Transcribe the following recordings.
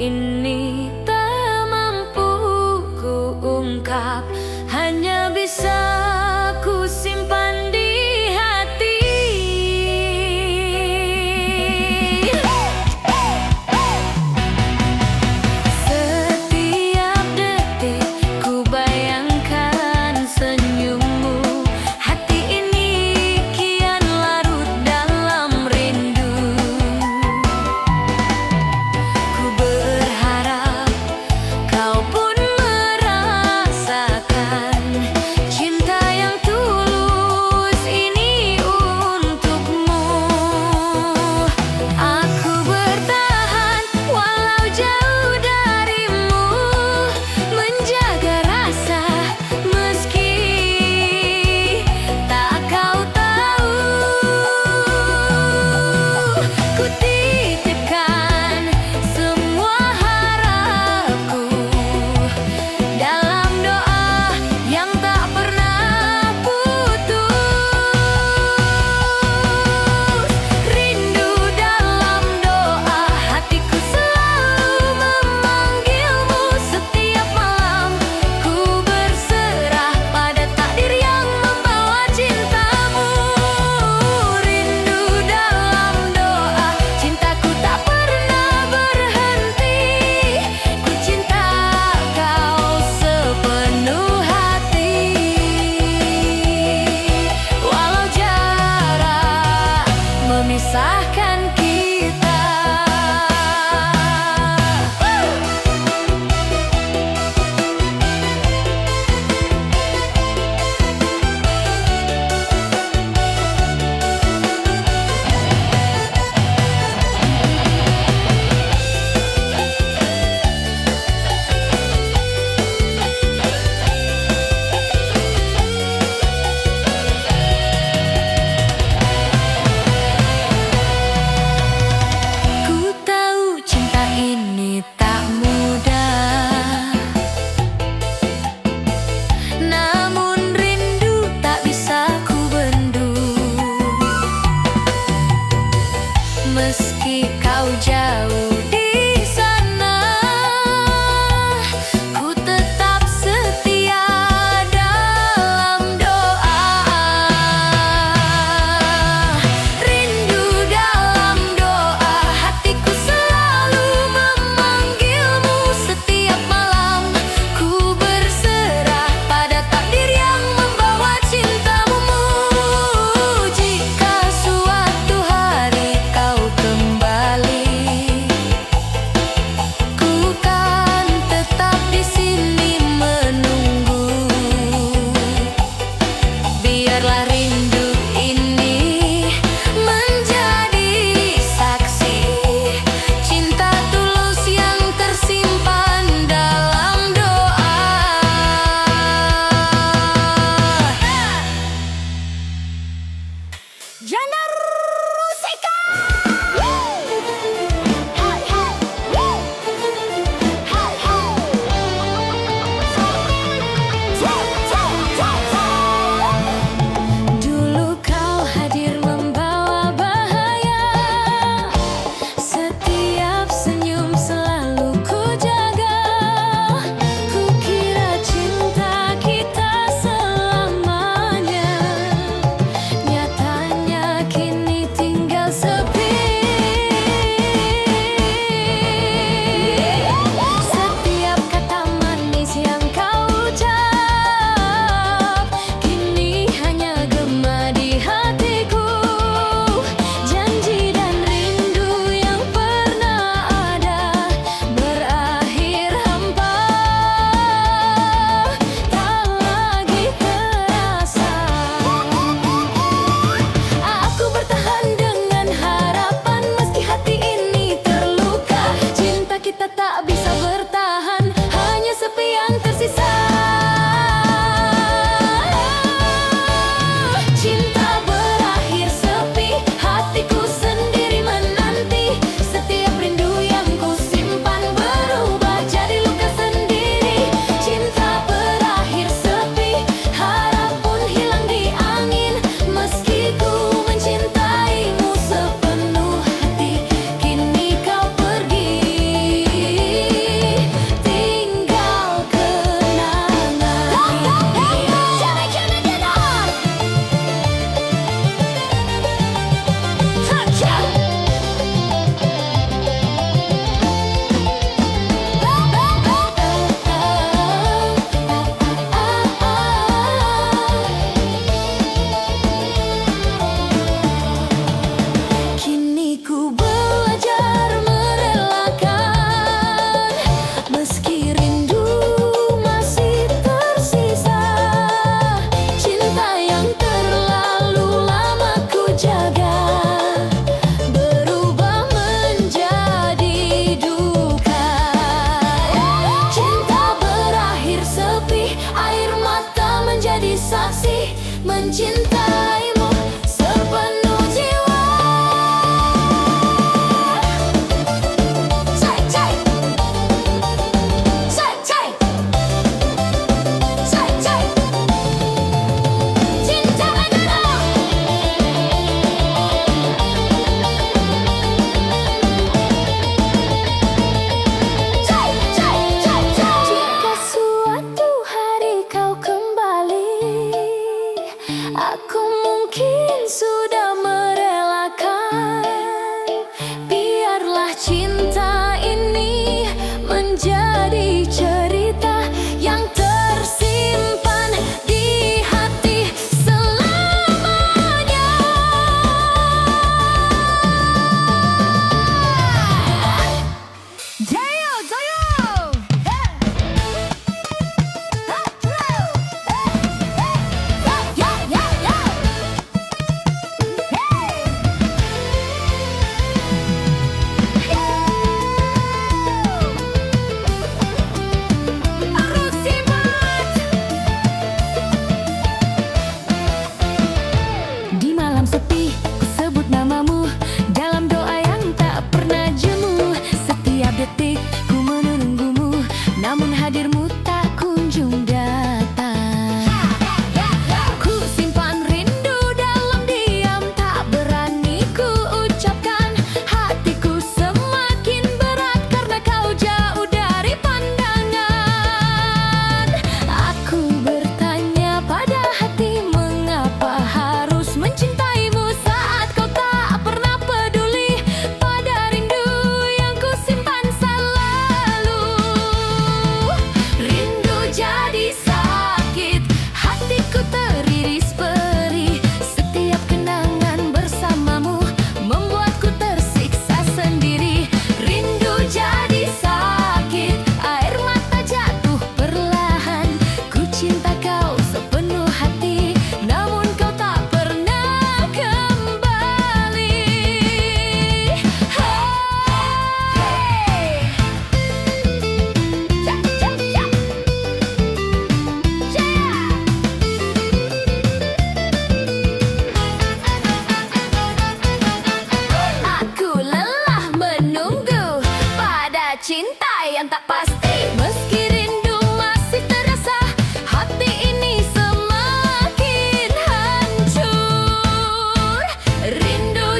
ini tak mampu ku ungkap, hanya bisa ku simpan di hati. Setiap detik ku bayangkan senyummu, hati ini kian larut dalam rindu. Ku berharap kau pun merasakan cinta yang tulus ini untukmu. Aku bertahan walau jauh darimu, menjaga rasa meski tak kau tahu. Ku titipkan semua harapku dalam doa yang tak pernah putus. Rindu dalam doa, hatiku selalu memanggilmu. Setiap malam ku berserah pada takdir yang membawa cintamu. Rindu dalam doa, cintaku tak pernah berhenti. Ku cinta kau sepenuh hati, walau jarak memisahkan kita. Ku tahu cinta ini tak mudah, namun rindu tak bisa ku bendung. Meski kau jauh di sana, ku tetap setia dalam doa. Rindu dalam doa, hatiku selalu memanggilmu. Setiap malam ku berserah pada takdir yang membawa cintamu. Jika suatu hari kau kembali,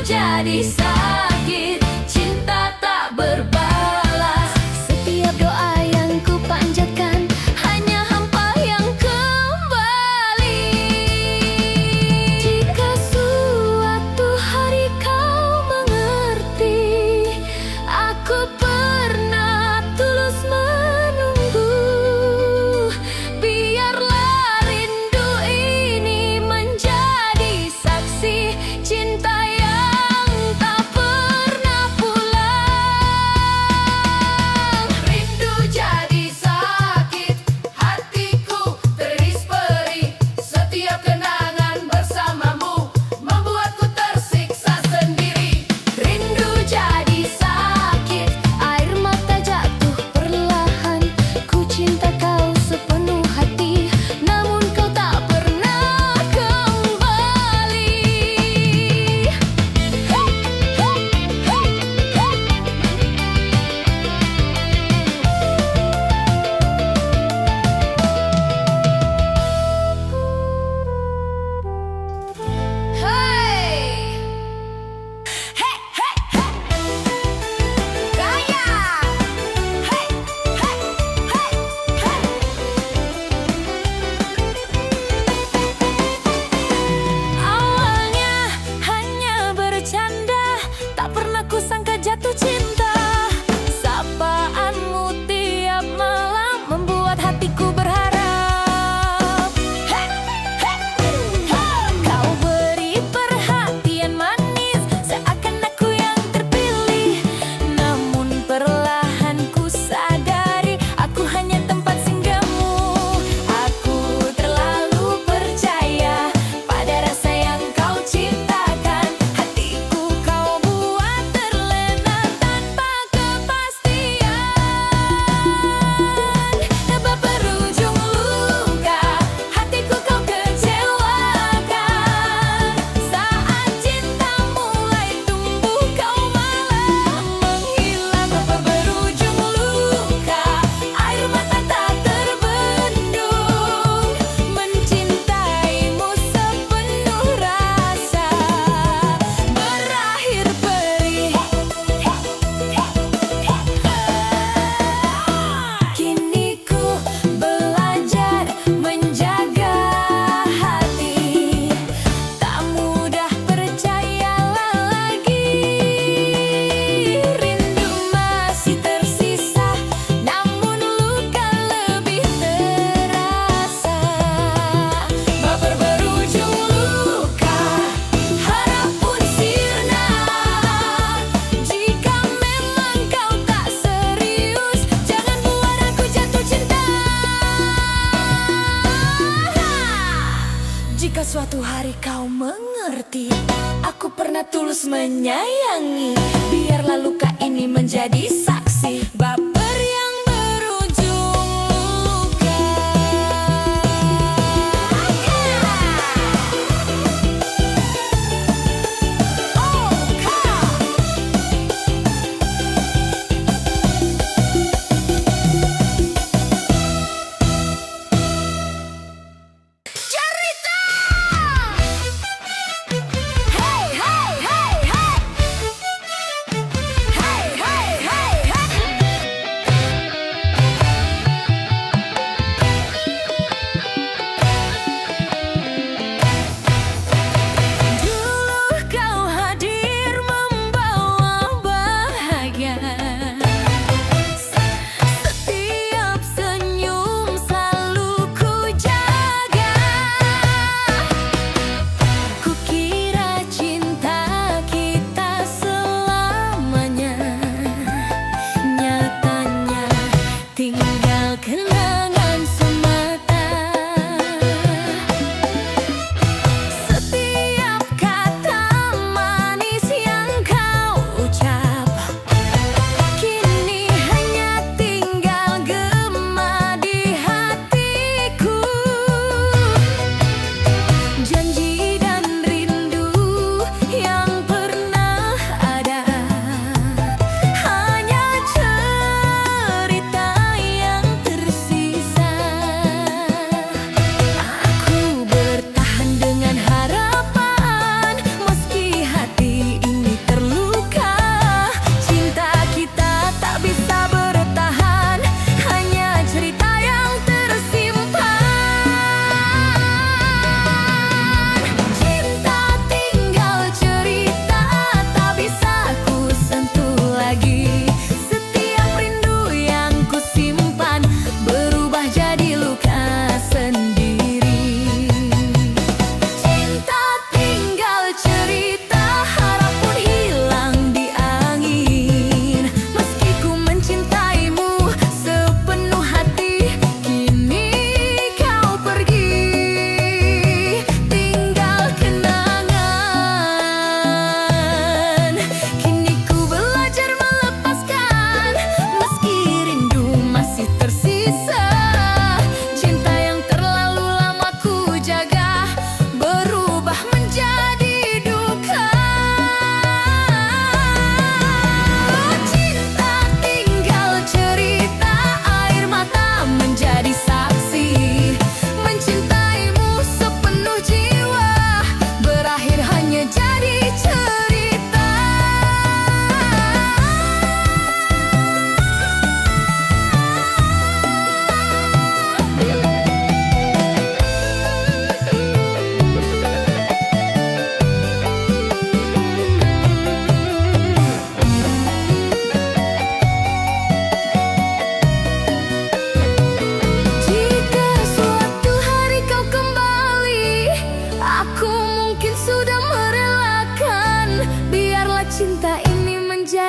jadi sakit, cinta tak berbalas. Setiap doa yang ku panjatkan hanya hampa yang kembali. Jika suatu hari kau mengerti, aku pernah tulus menunggu. Biarlah rindu ini menjadi saksi cinta yang tak pernah pulang. Rindu jadi sakit, hatiku teriris perih. Setiap kenangan bersamamu membuatku tersiksa sendiri. Rindu jadi sakit, air mata jatuh perlahan. Ku cinta kau sepenuh hati, namun kau tak pernah kembali. Hey! Hey, hey, hey. Gaya. Hey, hey, hey, hey. Awalnya hanya bercanda, tak pernah kusangka jatuh cinta. Sapaanmu tiap malam membuat hatiku berharap. Hey, hey, hey. Kau beri perhatian manis, seakan aku yang terpilih. Namun perlahan ku sadari, aku hanya tempat singgahmu. Aku terlalu percaya pada rasa yang kau ciptakan. Hatiku kau buat terlena tanpa kepastian. Sebab berujung luka, hatiku kau kecewakan. Saat cinta mulai tumbuh, kau malah menghilang. Sebab berujung luka, air mata tak terbendung. Mencintaimu sepenuh rasa, berakhir perih. Kini ku belajar menjaga hati, tak mudah percayalah lagi. Rindu masih tersisa, namun luka lebih terasa. Baper berujung luka, harap pun sirna. Jika memang kau tak serius, jangan buat aku jatuh cinta. Jika suatu hari kau mengerti, aku pernah tulus menyayangi. Biarlah luka ini menjadi saksi baper yang berujung luka. Cerita! Hey, hey, hey, hey. Hey, hey, hey, hey.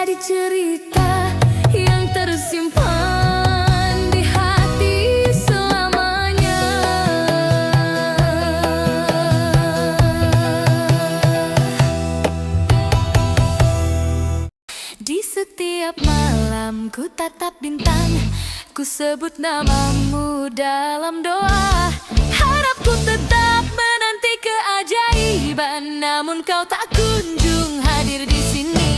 menjadi cerita yang tersimpan di hati selamanya. Di setiap malam ku tatap bintang, ku sebut namamu dalam doa. Harapku tetap menanti keajaiban, namun kau tak kunjung hadir di sini.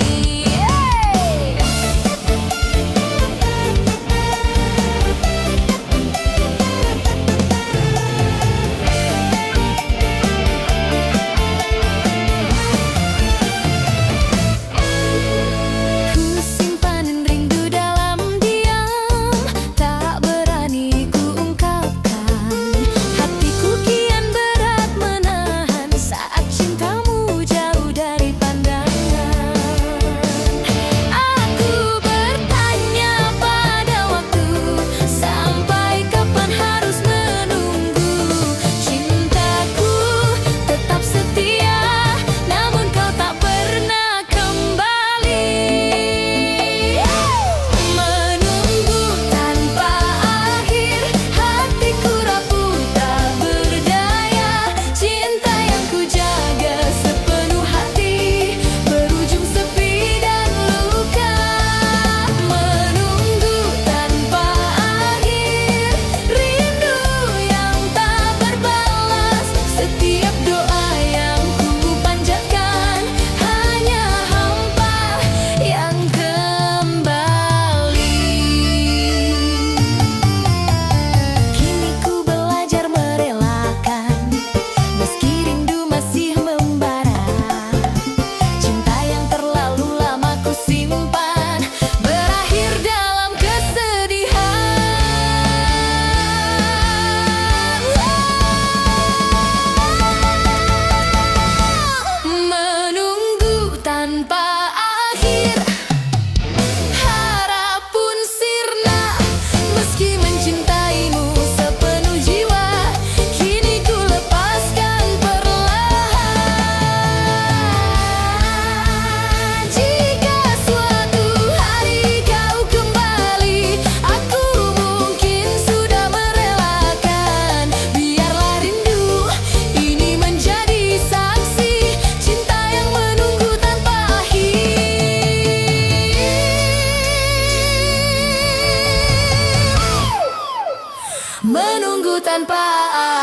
Menunggu tanpa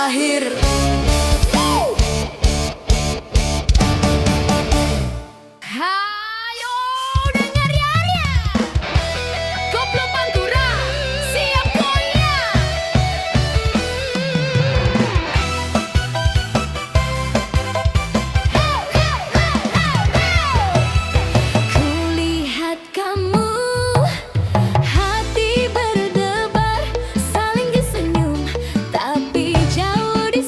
akhir. Hayo dengar ya, Koplo Pantura siap goyang. Kulihat kamu, hati berdebar, saling disenyum, tapi jauh di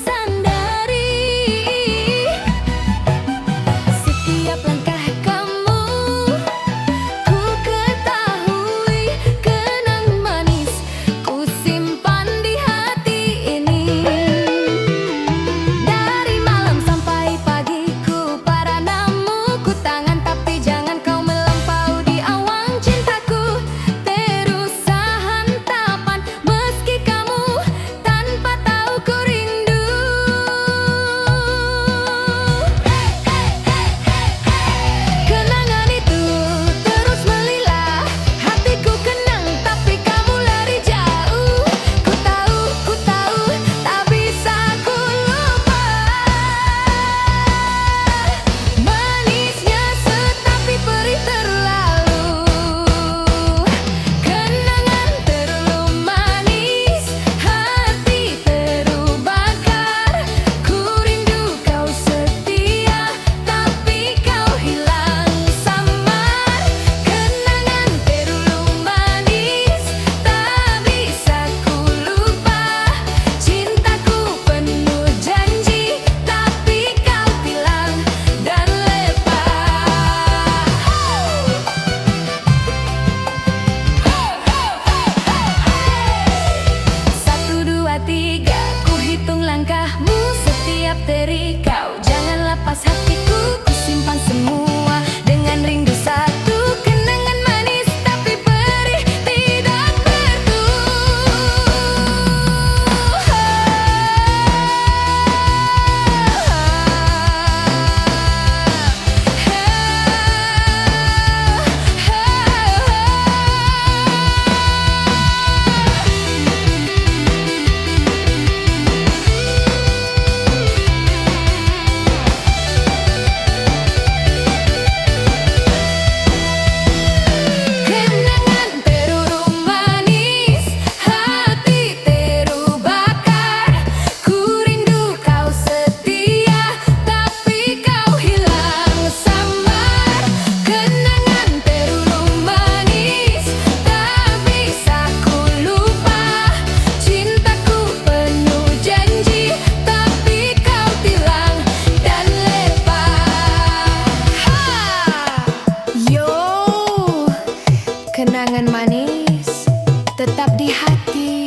Kenangan manis tetap di hati.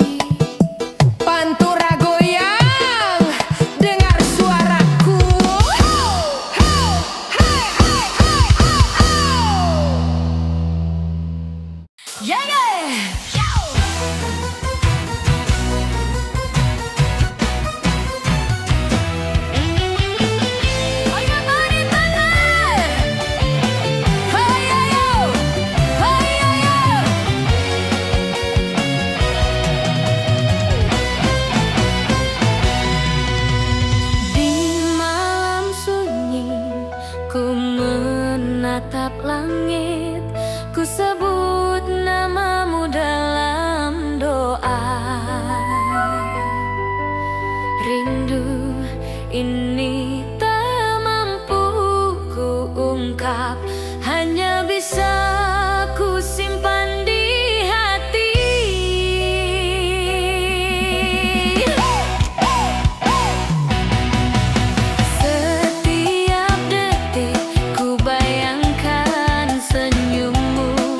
Pantura goyang, dengar suaraku. Yeah, yeah. Ku menatap langit, ku sebut namamu dalam doa. Rindu ini tak mampu ku ungkap, hanya bisa ku simpan di hati. Setiap detik ku bayangkan senyummu,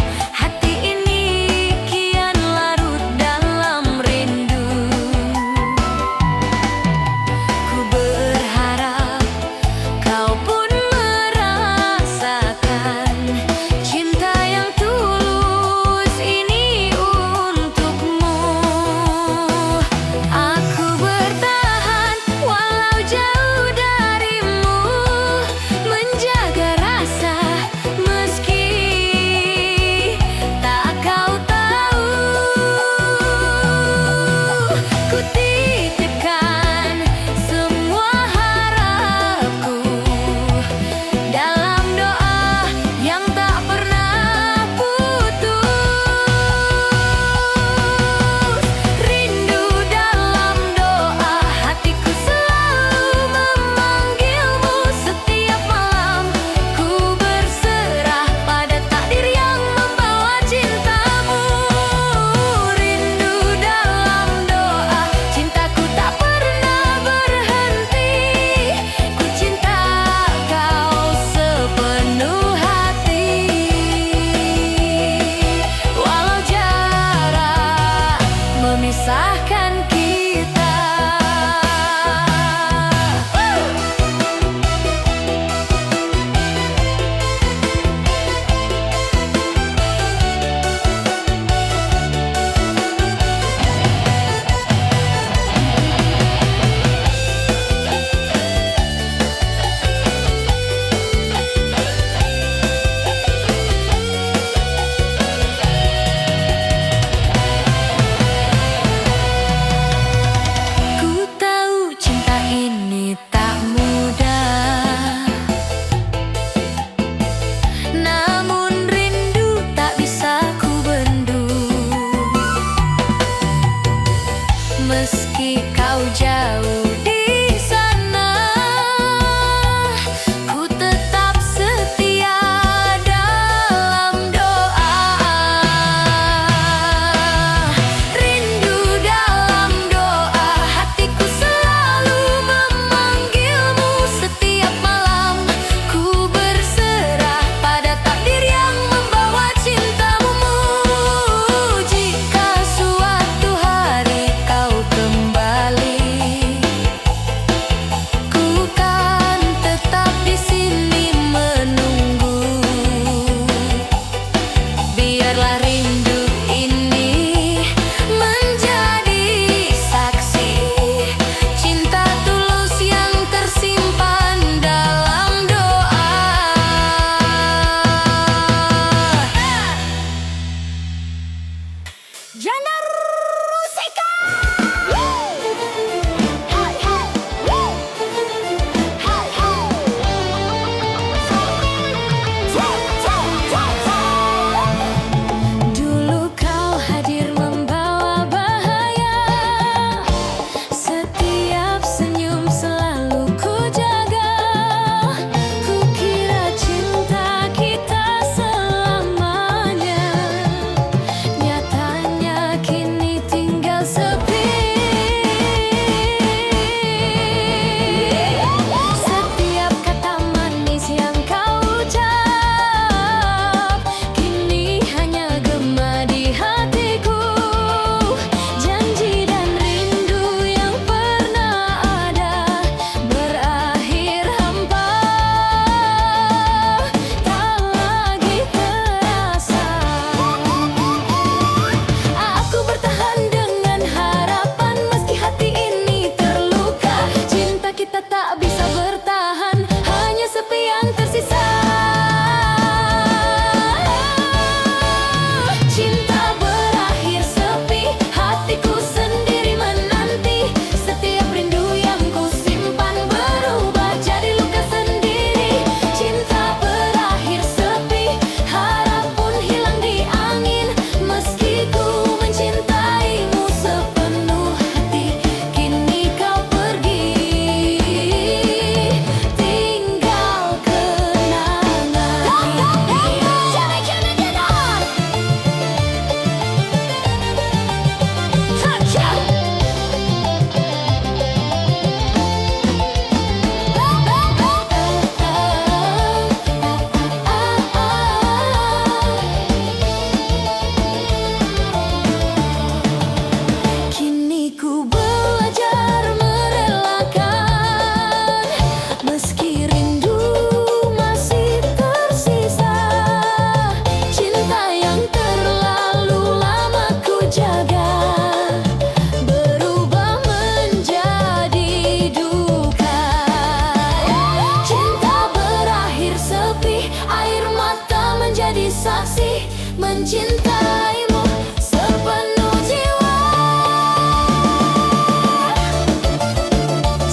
saksi mencintaimu sepenuh jiwa.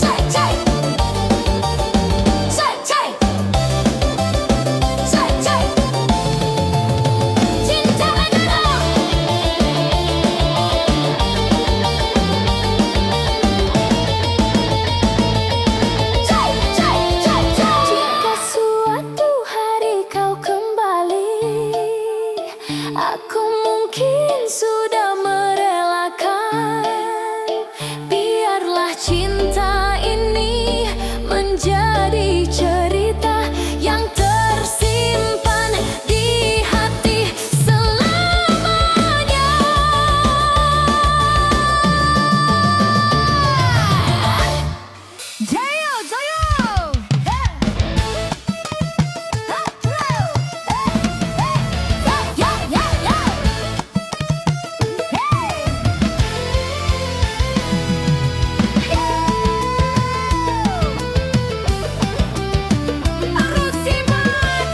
Cai, cai. Cai, cai. Cai, cai. Cinta adalah cai, cai, cai, cai. Jika suatu hari kau kembali, aku mungkin sudah merelakan. Biarlah cinta ini menjadi cerita yang tersimpan di hati selamanya. Jayo, jayo. Ya, ya, ya. Harus simak.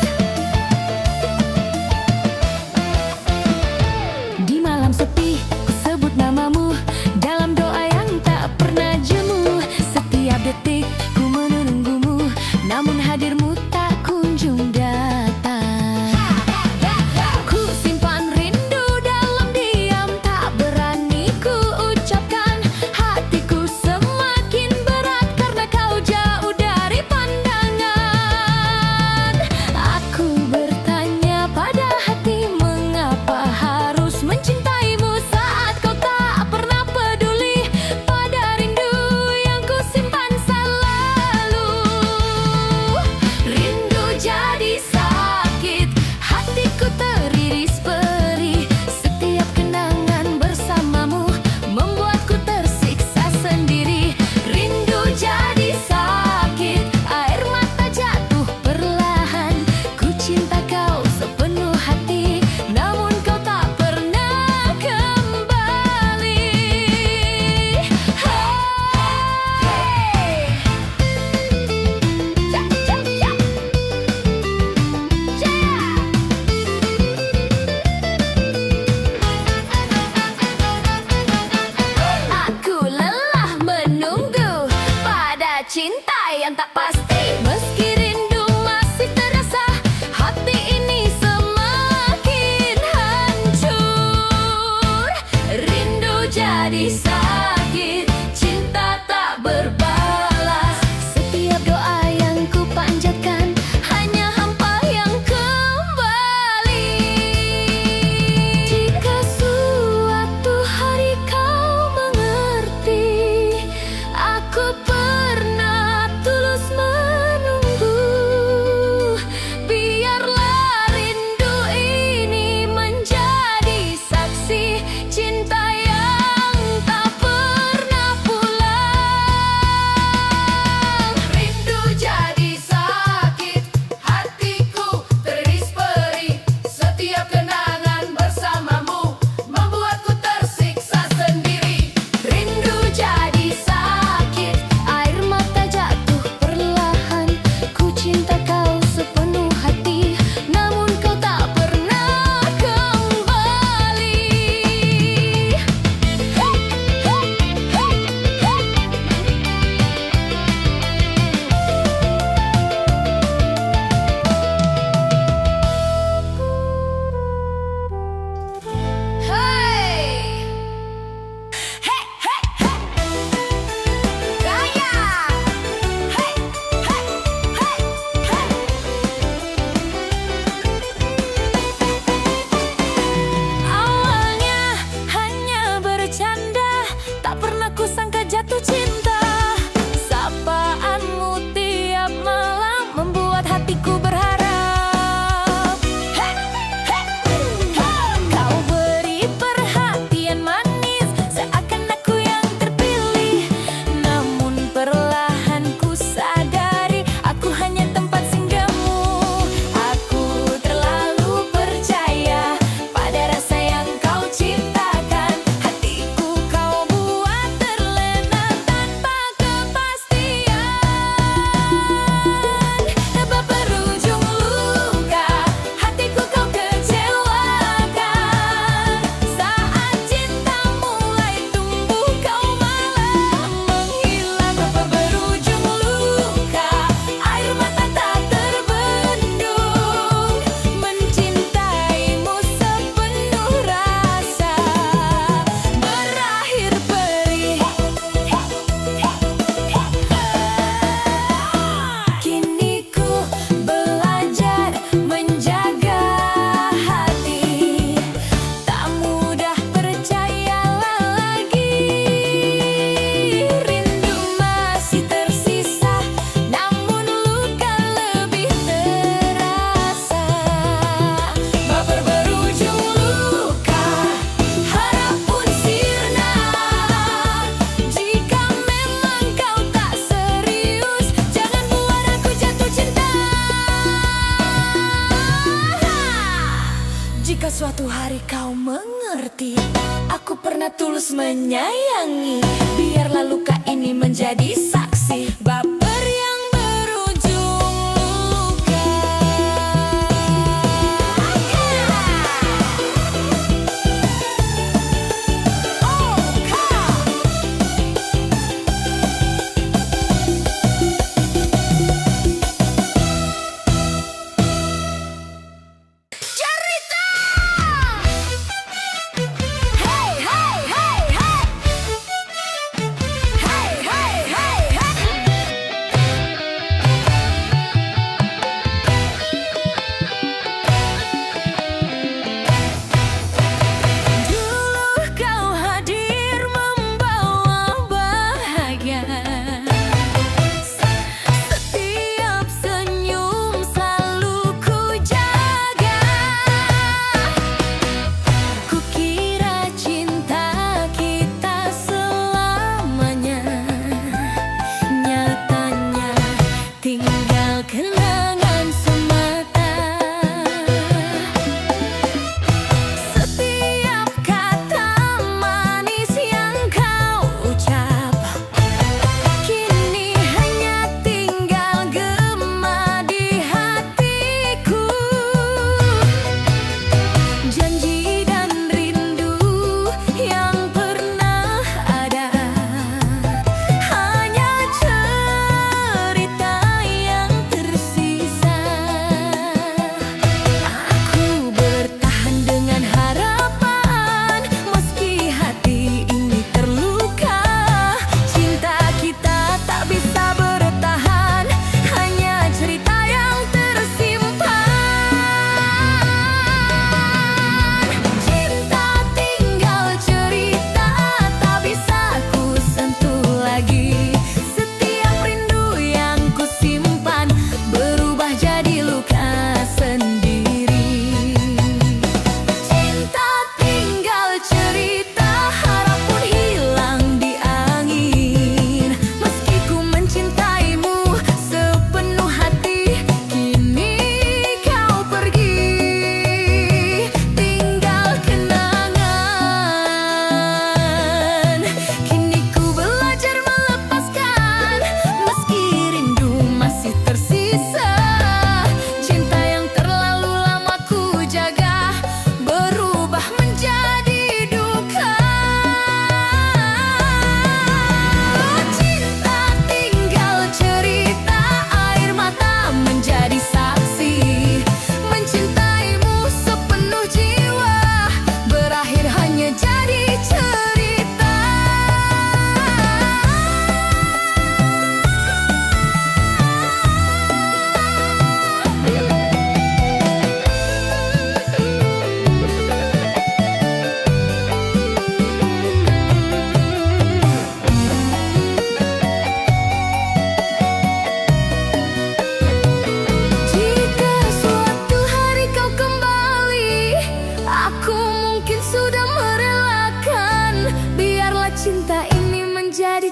Di malam sepi, ku sebut namamu dalam doa yang tak pernah jemu. Setiap detik ku menunggumu, namun hadirmu tak kunjung datang. Ku simpan rindu dalam diam, tak berani ku ucapkan. Hatiku semakin berat karena kau jauh dari pandangan. Aku bertanya pada hati, mengapa harus mencintaimu saat kau tak pernah peduli pada rindu yang ku simpan selalu. Rindu jadi sakit, hatiku teriris perih. Setiap kenangan bersamamu membuatku tersiksa sendiri. Rindu jadi sakit, air mata jatuh perlahan. Ku cinta kau sepenuh hati, namun kau tak pernah kembali. Hey. Ja, ja, ja. Aku lelah menunggu pada cinta yang tak pasti. Meski rindu masih terasa, hati ini semakin hancur. Rindu jadi sakit, cinta tak berbalas. Setiap doa yang ku panjatkan hanya hampa yang kembali. Jika suatu hari kau mengerti, aku pernah tulus menunggu. Biarlah rindu ini menjadi saksi cinta yang tak Jika suatu hari kau mengerti, aku pernah tulus menyayangi. Biarlah luka ini menjadi saksi baper yang berujung luka.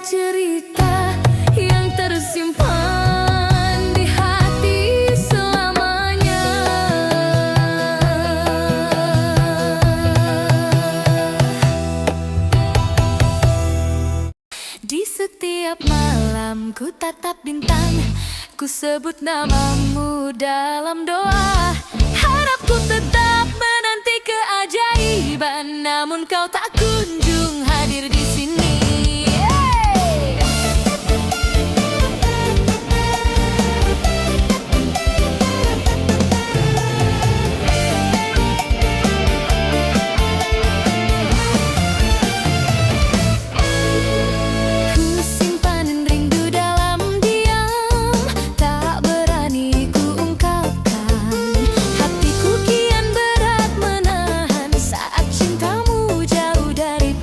Cerita yang tersimpan di hati selamanya. Di setiap malam ku tatap bintang, ku sebut namamu dalam doa. Harapku tetap menanti keajaiban, namun kau tak kunjung hadir di sini. Dari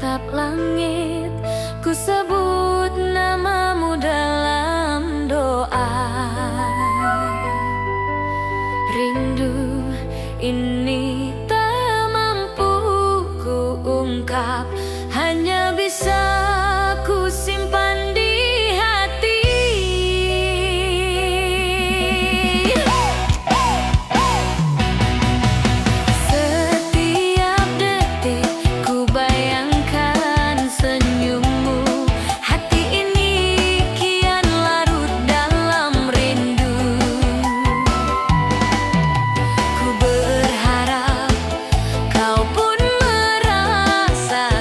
tatap langit, ku sebut namamu dalam doa. Rindu ini tak mampu ku ungkap, hanya bisa ku simpan di hati. Setiap detik ku bayangkan senyummu, hati ini kian larut dalam rindu. Ku berharap kau pun merasakan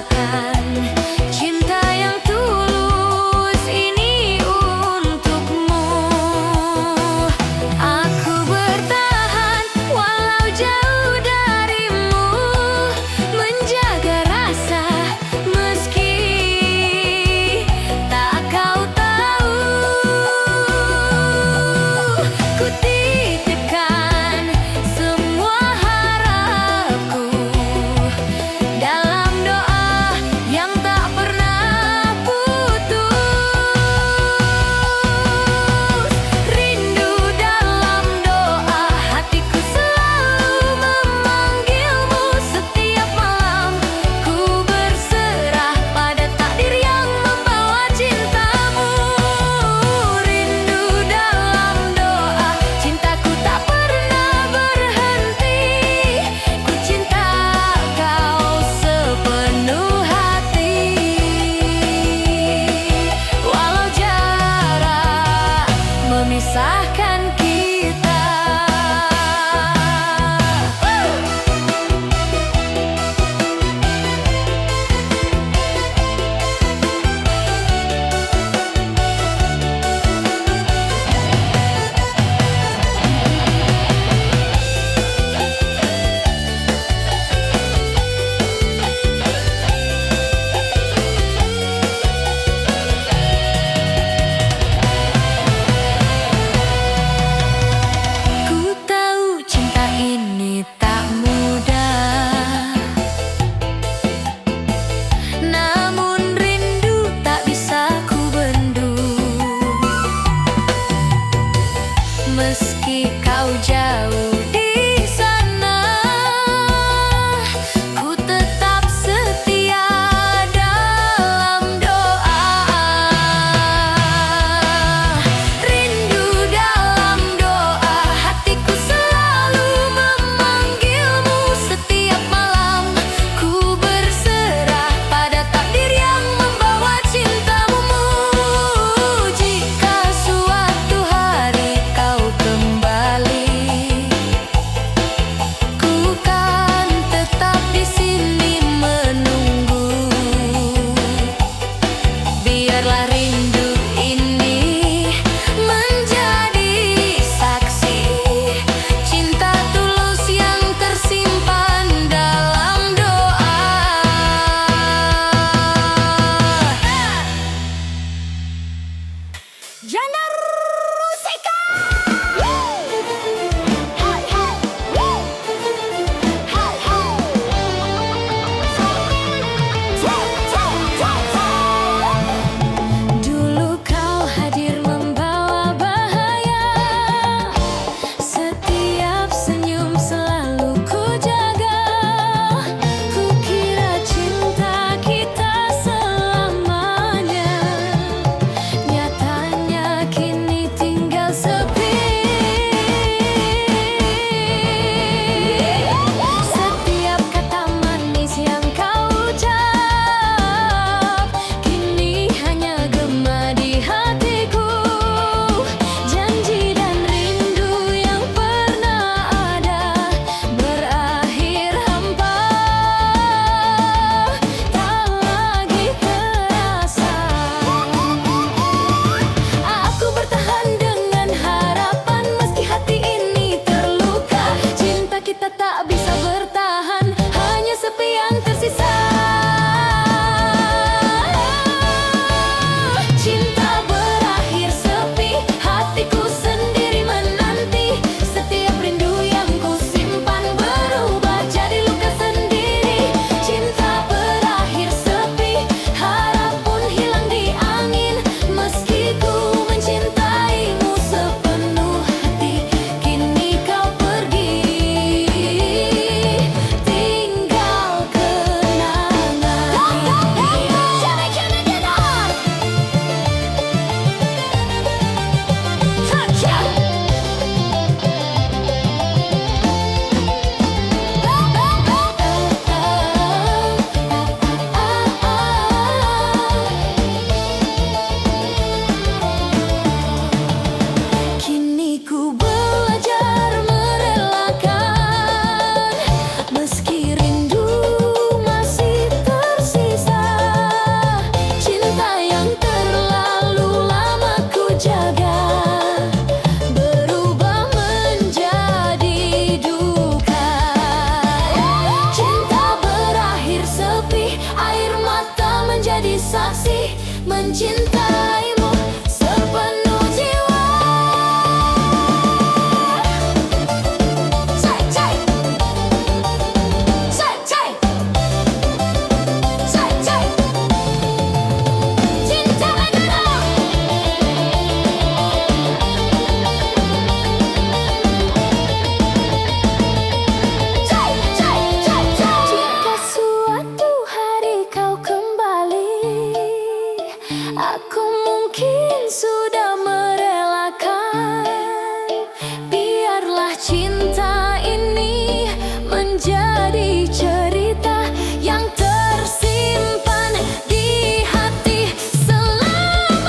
menjadi cerita yang tersimpan di hati selamanya.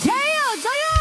Jayo, jayo!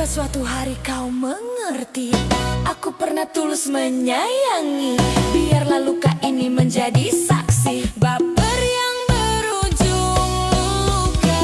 Jika suatu hari kau mengerti, aku pernah tulus menyayangi. Biarlah luka ini menjadi saksi baper yang berujung luka.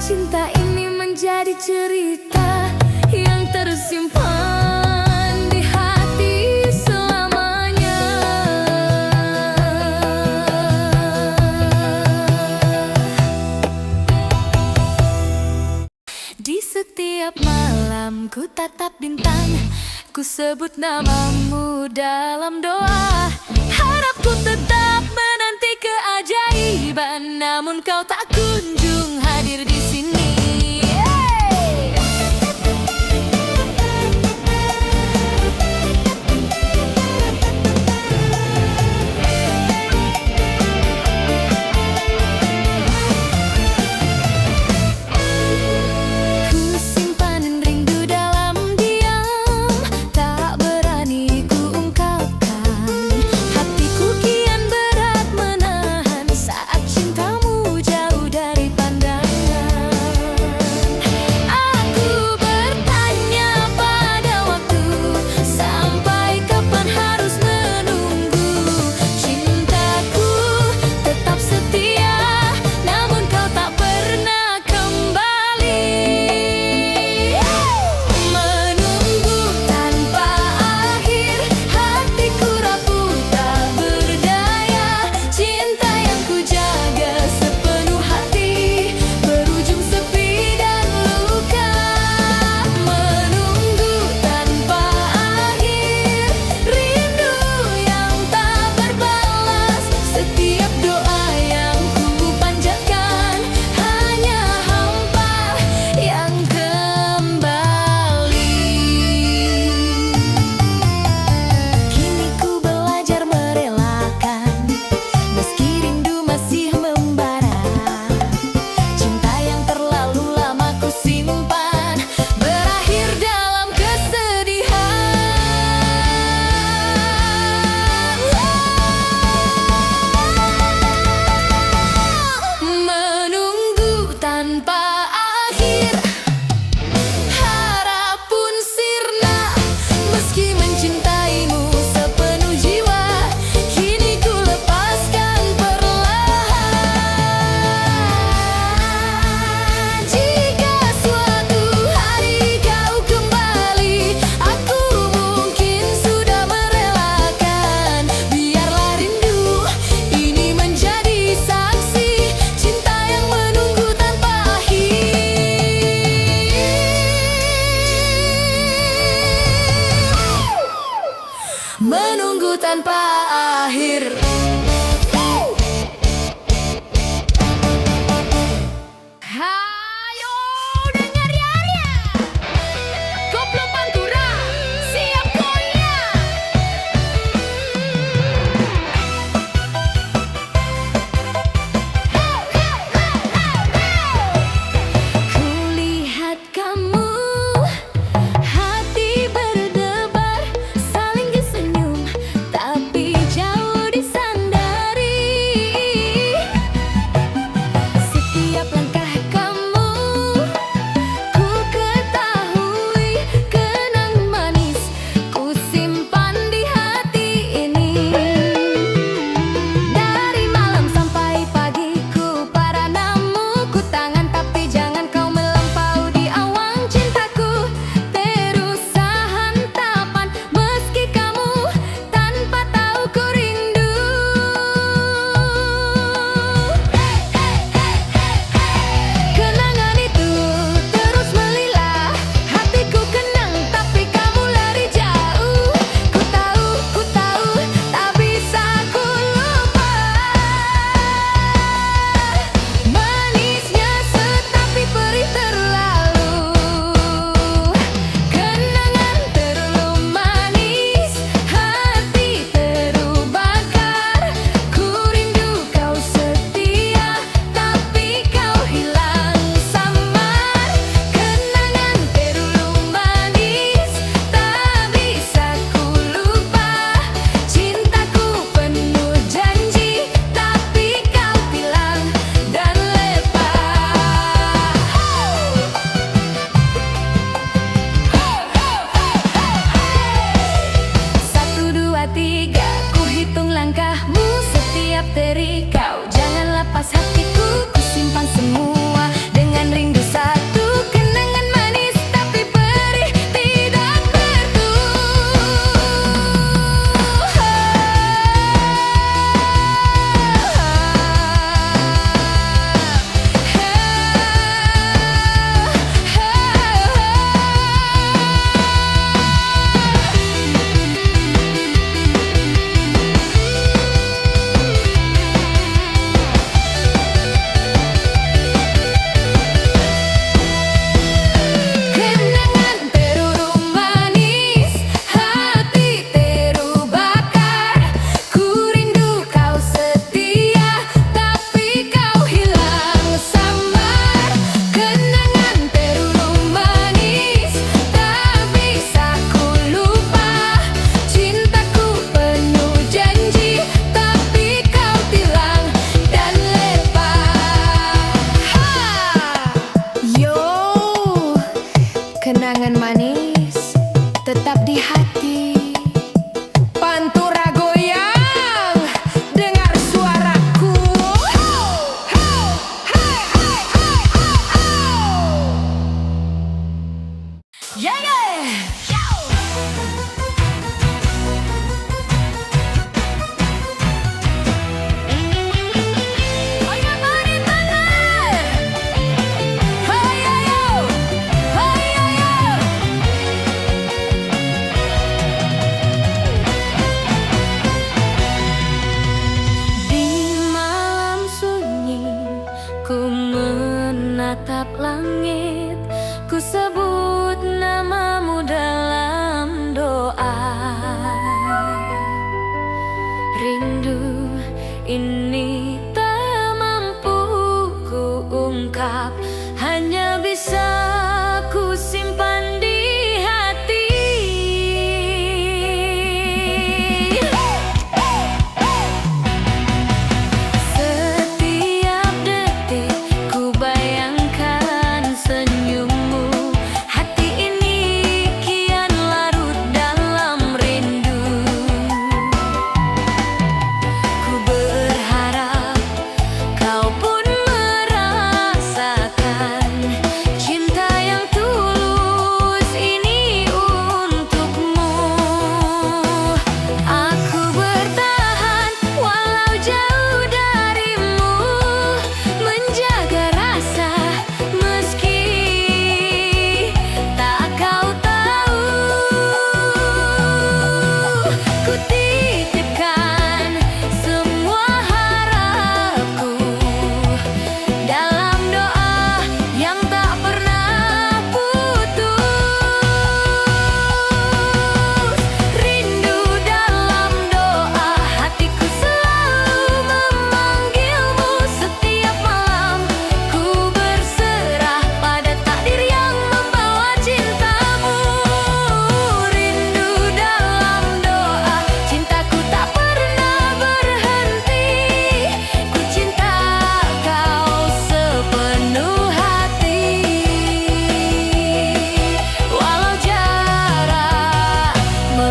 Cinta ini menjadi cerita yang tersimpan di hati selamanya. Di setiap malam ku tatap bintang, ku sebut namamu dalam doa. Harapku tetap menanti keajaiban, namun kau tak kunjung hadir di sini. Jauh menunggu tanpa akhir. Hayo dengar ya, koplo pantura siap goyang. Kulihat kamu, hati berdebar, saling senyum, tapi jauh di sana.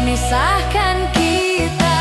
memisahkan kita.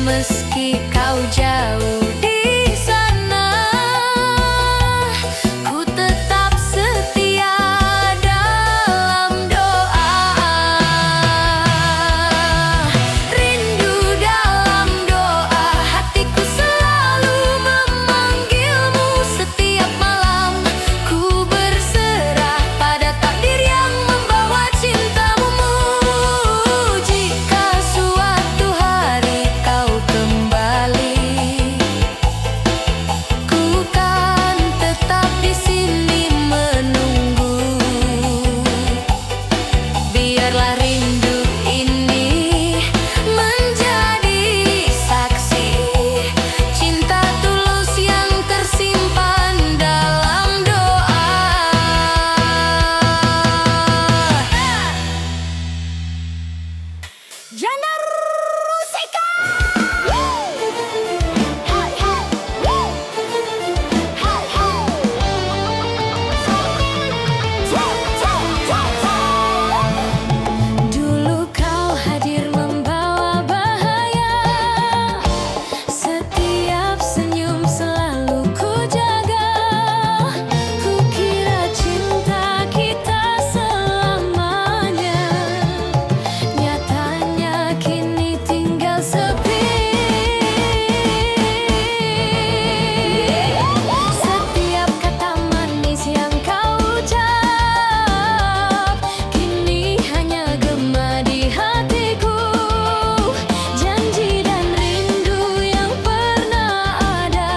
Meski kau jauh di sana, ku tetap setia dalam doa. Rindu dalam doa, hatiku selalu memanggilmu setiap malam. Ku berserah pada takdir yang membawa cintamu. Jika suatu hari kau kembali, ku kan tetap di sini menunggu. Biarlah rindu ini menjadi saksi cinta tulus yang tersimpan dalam doa. Janda Rusika. Dulu kau hadir membawa bahaya, setiap senyum selalu ku jaga. Ku kira cinta kita selamanya, nyatanya kini tinggal sepi. Setiap kata manis yang kau ucap kini hanya gema di hatiku. Janji dan rindu yang pernah ada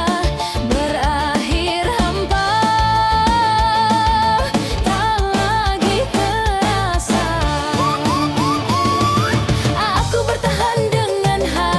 berakhir hampa, tak lagi terasa. Aku bertahan dengan hati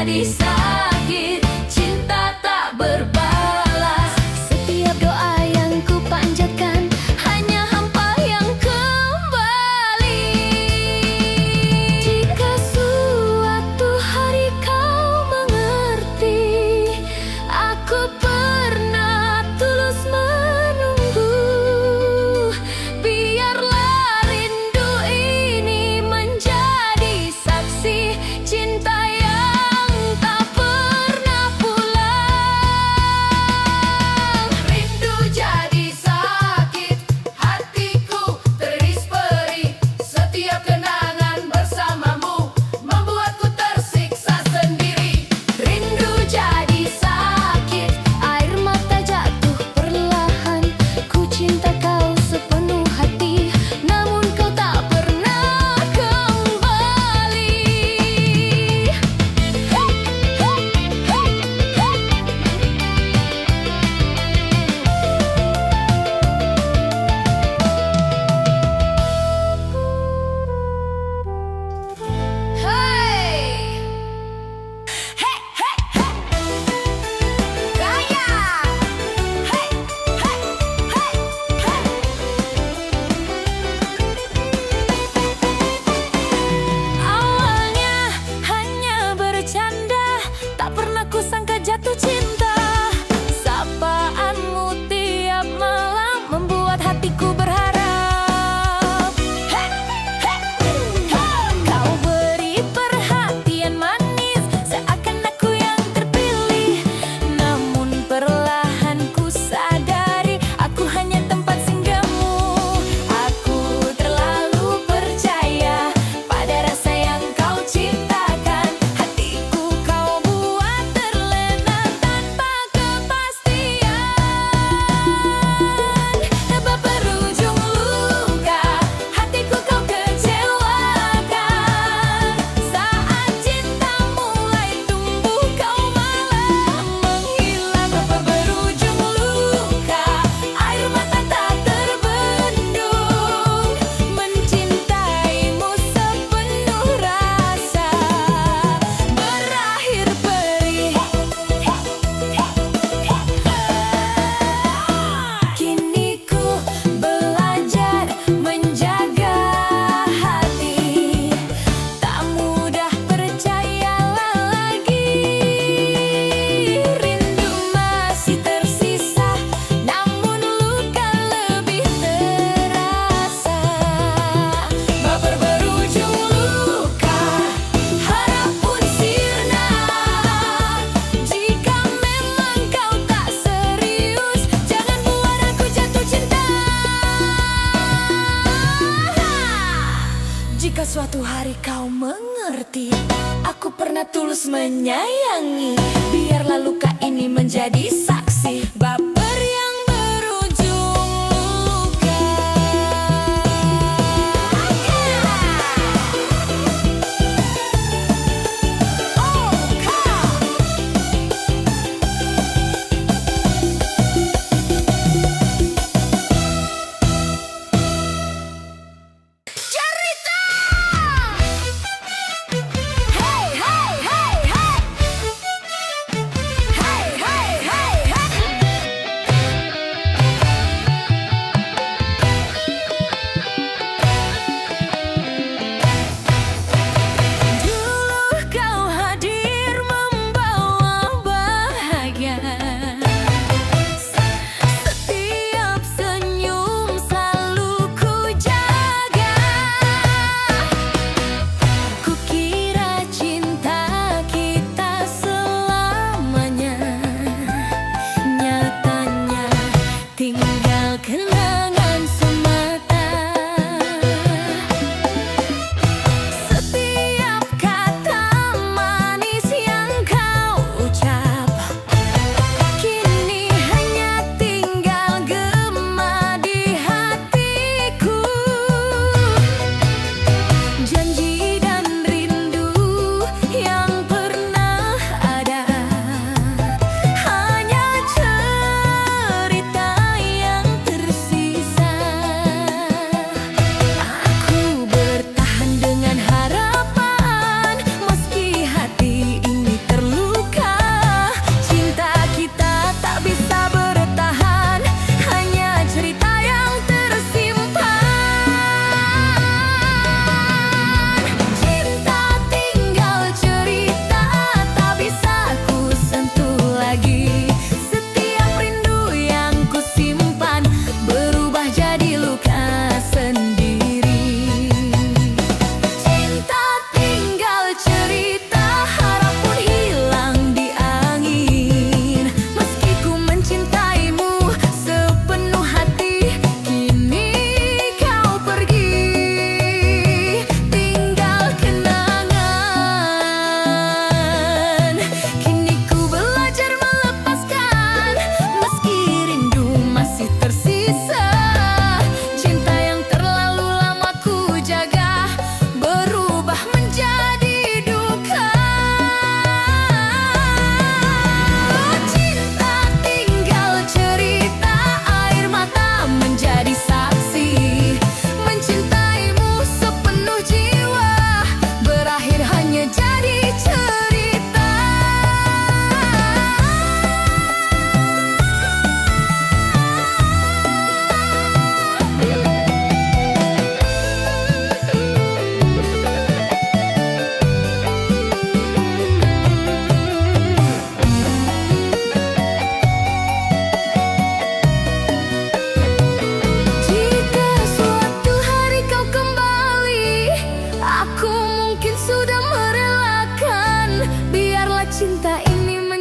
menjadi sakit, cinta tak berbalas. Setiap doa yang ku panjatkan hanya hampa yang kembali. Jika suatu hari kau mengerti, aku pernah tulus menunggu. Biarlah rindu ini menjadi saksi cinta yang tak pernah pulang. Rindu jadi sakit, hatiku teriris perih. Setiap kenangan bersamamu membuatku tersiksa sendiri. Rindu jadi sakit, air mata jatuh perlahan. Ku cinta kau sepenuh hati, namun kau tak pernah kembali. Hey! Hey, hey, hey! Gaya! Hey, hey, hey, hey! Awalnya hanya bercanda, tak pernah kusangka jatuh cinta. Sapaanmu tiap malam membuat hatiku berharap. Hey, hey, hey! Kau beri perhatian manis, seakan aku yang terpilih. Namun perlahan ku sadari, aku hanya tempat singgahmu. Aku terlalu percaya pada rasa yang kau ciptakan. Hatiku kau buat terlena tanpa kepastian. Tanpa berujung luka, hatiku kau kecewakan. Saat cinta mulai tumbuh, kau malah menghilang. Tanpa berujung luka, air mata tak terbendung. Mencintaimu sepenuh rasa berakhir perih. Kini ku belajar menjaga hati, tak mudah percayalah lagi. Rindu masih tersisa, namun luka lebih terasa. Baper berujung luka, harap pun sirna. Jika memang kau tak serius, jangan buat aku jatuh cinta. Jika suatu hari kau mengerti, aku pernah tulus menyayangi. Biarlah luka ini menjadi saksi, baper yang berujung luka. Oh, kau cerita. Hey, hey, hey, hey. Hey, hey, hey, hey.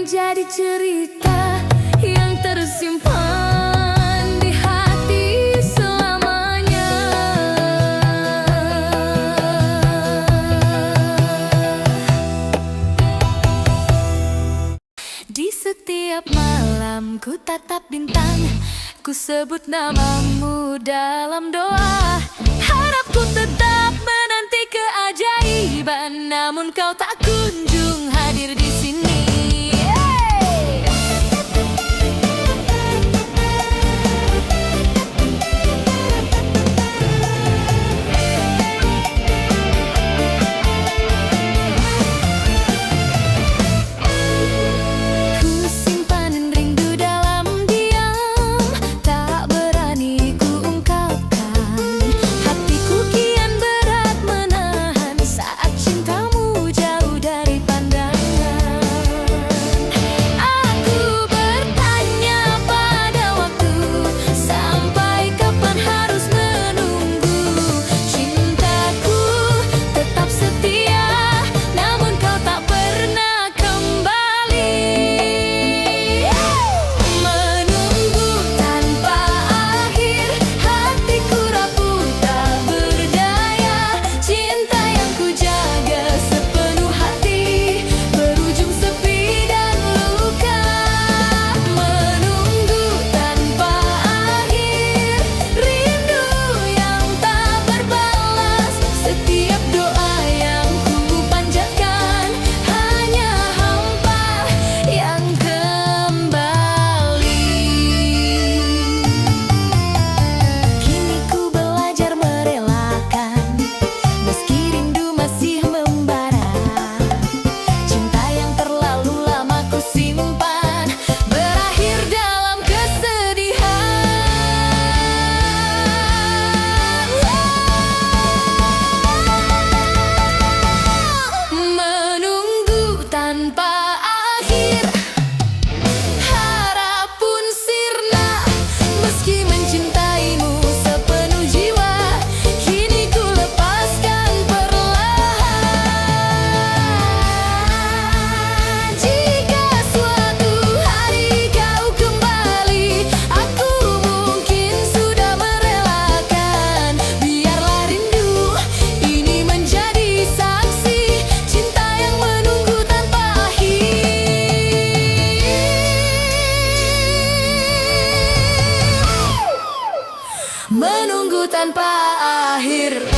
menjadi cerita yang tersimpan di hati selamanya. Di setiap malam ku tatap bintang, ku sebut namamu dalam doa. Harapku tetap menanti keajaiban, namun kau tak kunjung hadir di sini. Menunggu tanpa akhir.